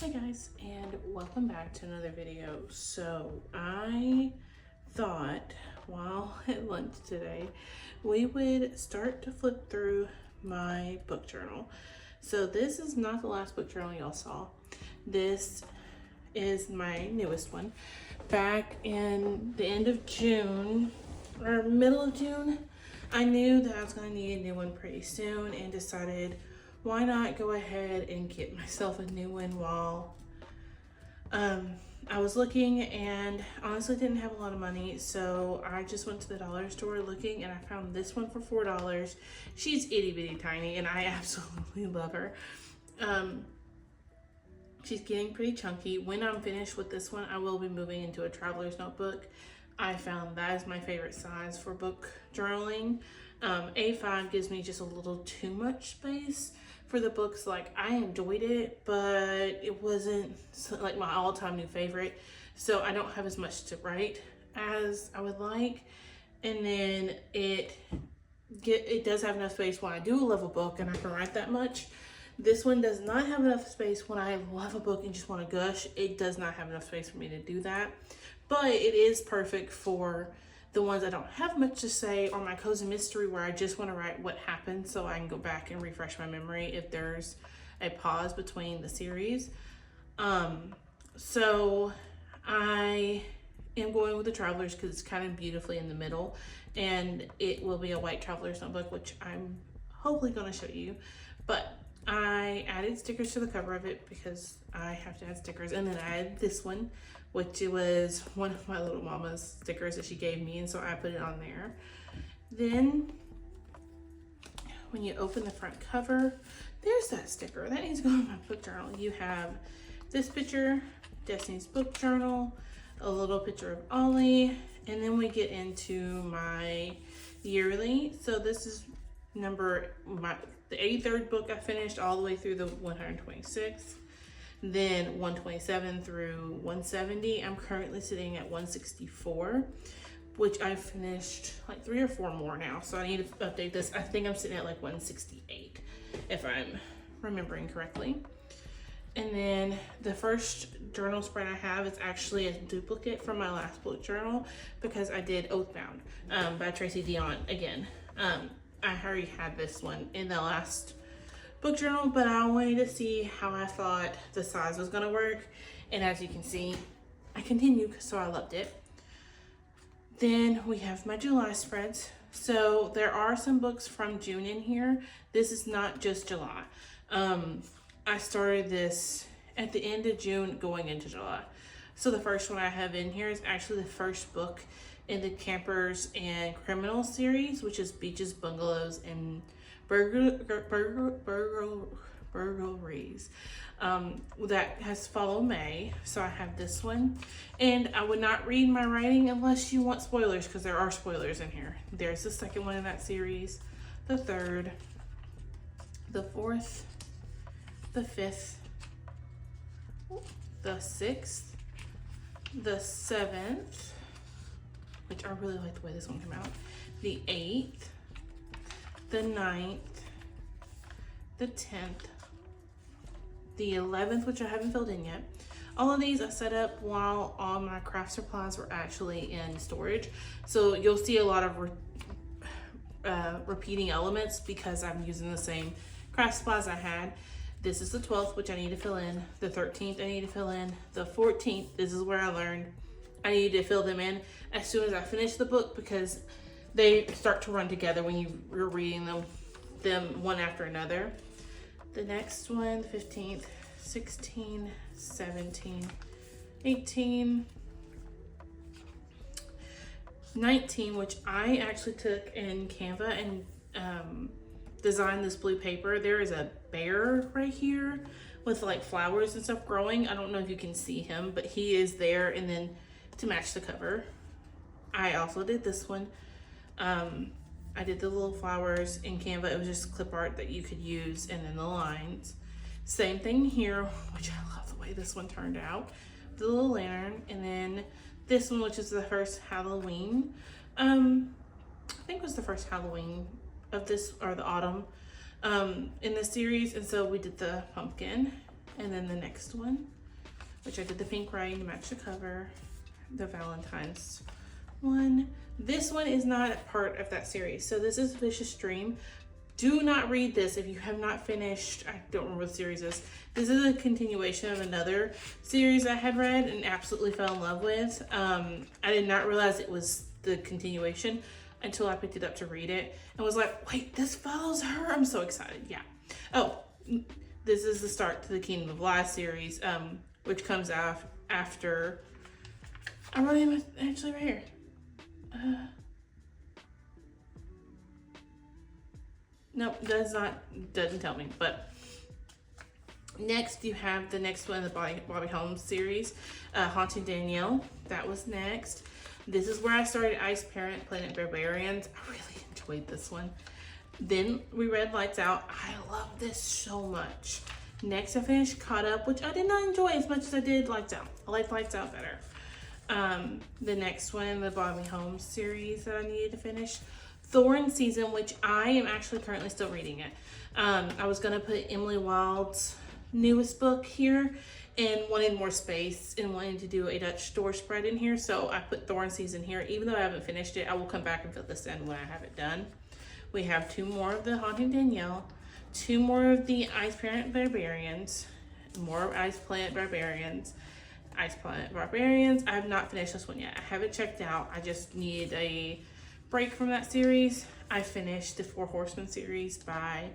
Hi guys, and welcome back to another video. So I thought while at lunch today we would start to flip through my book journal. So this is not the last book journal y'all saw. This is my newest one. Back in the end of June or middle of June, I knew that I was going to need a new one pretty soon and decided why not go ahead and get myself a new one while I was looking, and honestly didn't have a lot of money, so I just went to the dollar store looking and I found this one for $4. She's itty bitty tiny and I absolutely love her. She's getting pretty chunky. When I'm finished with this one, I will be moving into a traveler's notebook. I found that is my favorite size for book journaling. A5 gives me just a little too much space for the books. Like, I enjoyed it, but it wasn't like my all-time new favorite. So I don't have as much to write as I would like. And then it does have enough space when I do love a book and I can write that much. This one does not have enough space when I love a book and just want to gush. It does not have enough space for me to do that. But it is perfect for the ones I don't have much to say, or my cozy mystery where I just want to write what happened so I can go back and refresh my memory if there's a pause between the series. So I am going with the Travelers because it's kind of beautifully in the middle, and it will be a white Traveler's notebook, which I'm hopefully going to show you. But I added stickers to the cover of it because I have to add stickers, and then I added this one, which was one of my little mama's stickers that she gave me, and so I put it on there. Then when you open the front cover, there's that sticker that needs to go in my book journal. You have this picture, Destiny's book journal, a little picture of Ollie, and then we get into my yearly. So this is the 83rd book I finished all the way through the 126th. Then 127 through 170. I'm currently sitting at 164, which I finished like 3 or 4 more now. So I need to update this. I think I'm sitting at like 168, if I'm remembering correctly. And then the first journal spread I have is actually a duplicate from my last book journal because I did Oathbound by Tracy Deonn again. I already had this one in the last book journal, but I wanted to see how I thought the size was gonna work. And as you can see, I continued, so I loved it. Then we have my July spreads. So there are some books from June in here. This is not just July. I started this at the end of June going into July. So the first one I have in here is actually the first book in the Campers and Criminals series, which is Beaches, Bungalows, and Burglaries. That has Follow May. So I have this one. And I would not read my writing unless you want spoilers, because there are spoilers in here. There's the second one in that series, the third, the fourth, the fifth, the sixth, the seventh, which I really like the way this one came out, the 8th, the 9th, the 10th, the 11th, which I haven't filled in yet. All of these I set up while all my craft supplies were actually in storage. So you'll see a lot of repeating elements because I'm using the same craft supplies I had. This is the 12th, which I need to fill in. The 13th I need to fill in. The 14th, this is where I learned I needed to fill them in as soon as I finish the book because they start to run together when you're reading them one after another. The next one, 15th, 16, 17, 18, 19, which I actually took in Canva and designed this blue paper. There is a bear right here with like flowers and stuff growing. I don't know if you can see him, but he is there. And then to match the cover, I also did this one. I did the little flowers in Canva. It was just clip art that you could use, and then the lines. Same thing here, which I love the way this one turned out. The little lantern, and then this one, which is the first Halloween. I think it was the first Halloween of this, or the autumn, in the series. And so we did the pumpkin, And then the next one, which I did the pink writing to match the cover, the Valentine's one. This one is not a part of that series. So this is Vicious Dream. Do not read this if you have not finished. I don't remember what the series is. This is a continuation of another series I had read and absolutely fell in love with. I did not realize it was the continuation until I picked it up to read it and was like, wait, this follows her? I'm so excited. Yeah. Oh, this is the start to the Kingdom of Lies series, which comes out after. I wrote him actually right here. Nope, doesn't tell me. But next you have the next one in the Bobby Holmes series, Haunting Danielle. That was next. This is where I started Ice Parent Planet Barbarians. I really enjoyed this one. Then we read Lights Out. I love this so much. Next I finished Caught Up, which I did not enjoy as much as I did Lights Out. I liked Lights Out better. The next one in the Bobby Holmes series that I needed to finish, Thorn Season, which I am actually currently still reading it. I was gonna put Emily Wilde's newest book here and wanted more space and wanted to do a Dutch store spread in here, so I put Thorn Season here. Even though I haven't finished it, I will come back and fill this in when I have it done. We have 2 more of the Haunting Danielle, 2 more of the Ice Planet Barbarians, more Ice Planet Barbarians. Ice Planet Barbarians. I have not finished this one yet. I have it checked out. I just need a break from that series. I finished the 4 Horsemen series by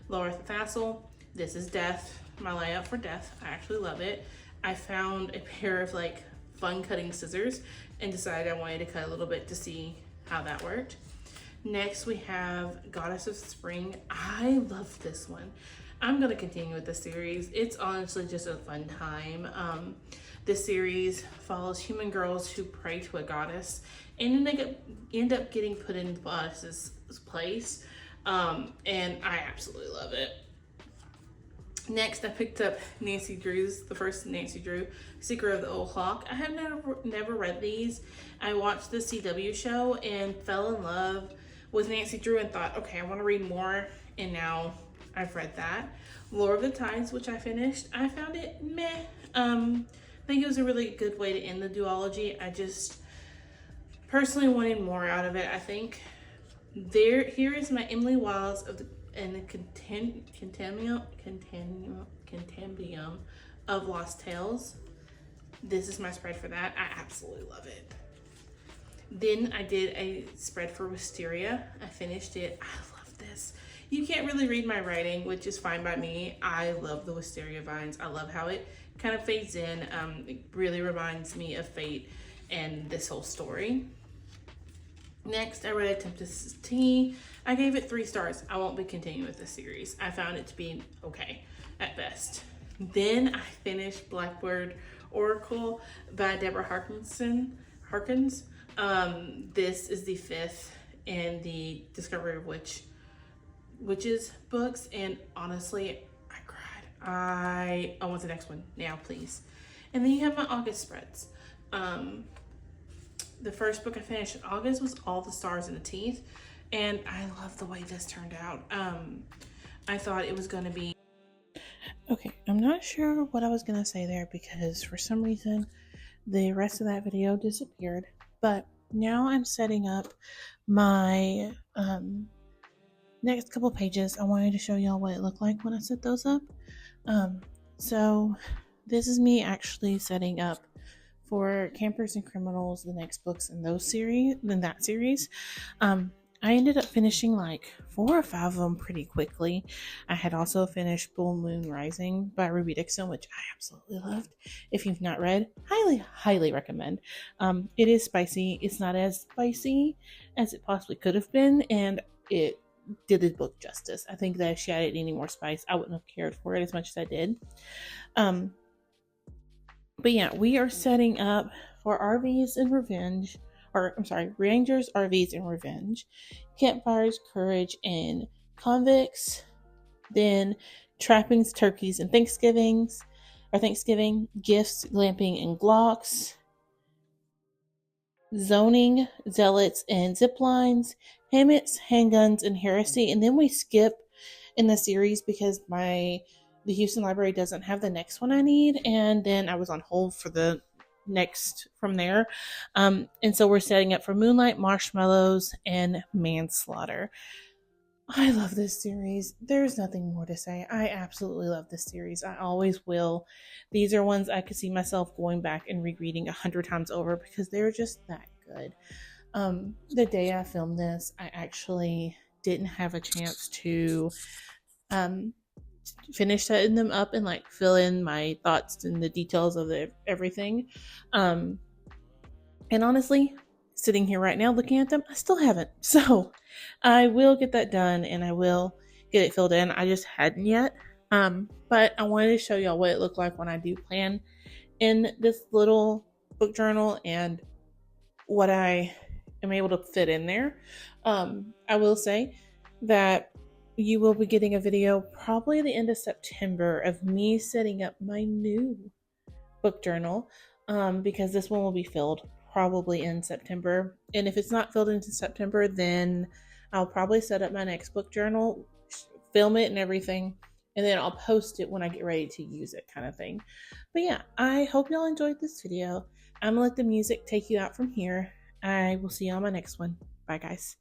Laura Thassel. This is Death, my layout for Death. I actually love it. I found a pair of like fun cutting scissors and decided I wanted to cut a little bit to see how that worked. Next we have Goddess of Spring. I love this one. I'm going to continue with the series. It's honestly just a fun time. This series follows human girls who pray to a goddess and then they end up getting put in the goddess's place. And I absolutely love it. Next, I picked up Nancy Drew's, the first Nancy Drew, Secret of the Old Hawk. I have never read these. I watched the CW show and fell in love with Nancy Drew and thought, okay, I want to read more. And now I've read that. Lore of the Tides, which I finished. I found it meh. I think it was a really good way to end the duology. I just personally wanted more out of it. I think here is my Emily Wilds and the Compendium of Lost Tales. This is my spread for that. I absolutely love it. Then I did a spread for Wisteria. I finished it. I love this. You can't really read my writing, which is fine by me. I love the Wisteria vines. I love how it kind of fades in. It really reminds me of Fate and this whole story. Next, I read Tempest Tea. I gave it 3 stars. I won't be continuing with this series. I found it to be okay at best. Then I finished Blackbird Oracle by Deborah Harkins. This is the 5th in the Discovery of Witches books, and honestly, I cried. I want the next one now, please. And then you have my August spreads. The first book I finished in August was All the Stars and the Teeth, and I love the way this turned out. I thought it was going to be... Okay, I'm not sure what I was going to say there because for some reason the rest of that video disappeared, but now I'm setting up my next couple pages. I wanted to show y'all what it looked like when I set those up. So this is me actually setting up for Campers and Criminals, the next books in that series. I ended up finishing like 4 or 5 of them pretty quickly. I had also finished Full Moon Rising by Ruby Dixon, which I absolutely loved. If you've not read, highly recommend. It is spicy. It's not as spicy as it possibly could have been, and it did the book justice. I think that if she added any more spice, I wouldn't have cared for it as much as I did. But yeah, we are setting up for Rangers, RVs, and Revenge, Campfires, Courage, and Convicts, then Trappings, Turkeys, and Thanksgiving, Gifts, Glamping, and Glocks, Zoning, Zealots, and Ziplines, Hammets, Handguns, and Heresy. And then we skip in the series because my the Houston Library doesn't have the next one I need, and then I was on hold for the next from there. And so we're setting up for Moonlight, Marshmallows, and Manslaughter. I love this series. There's nothing more to say. I absolutely love this series. I always will. These are ones I could see myself going back and rereading 100 times over because they're just that good. The day I filmed this, I actually didn't have a chance to finish setting them up and like fill in my thoughts and the details of everything. And honestly, sitting here right now looking at them, I still haven't. So I will get that done and I will get it filled in. I just hadn't yet. But I wanted to show y'all what it looked like when I do plan in this little book journal and what I am able to fit in there. I will say that you will be getting a video probably at the end of September of me setting up my new book journal, because this one will be filled probably in September. And if it's not filled into September, then I'll probably set up my next book journal, film it and everything, and then I'll post it when I get ready to use it, kind of thing. But yeah, I hope y'all enjoyed this video. I'm gonna let the music take you out from here. I will see you on my next one. Bye, guys.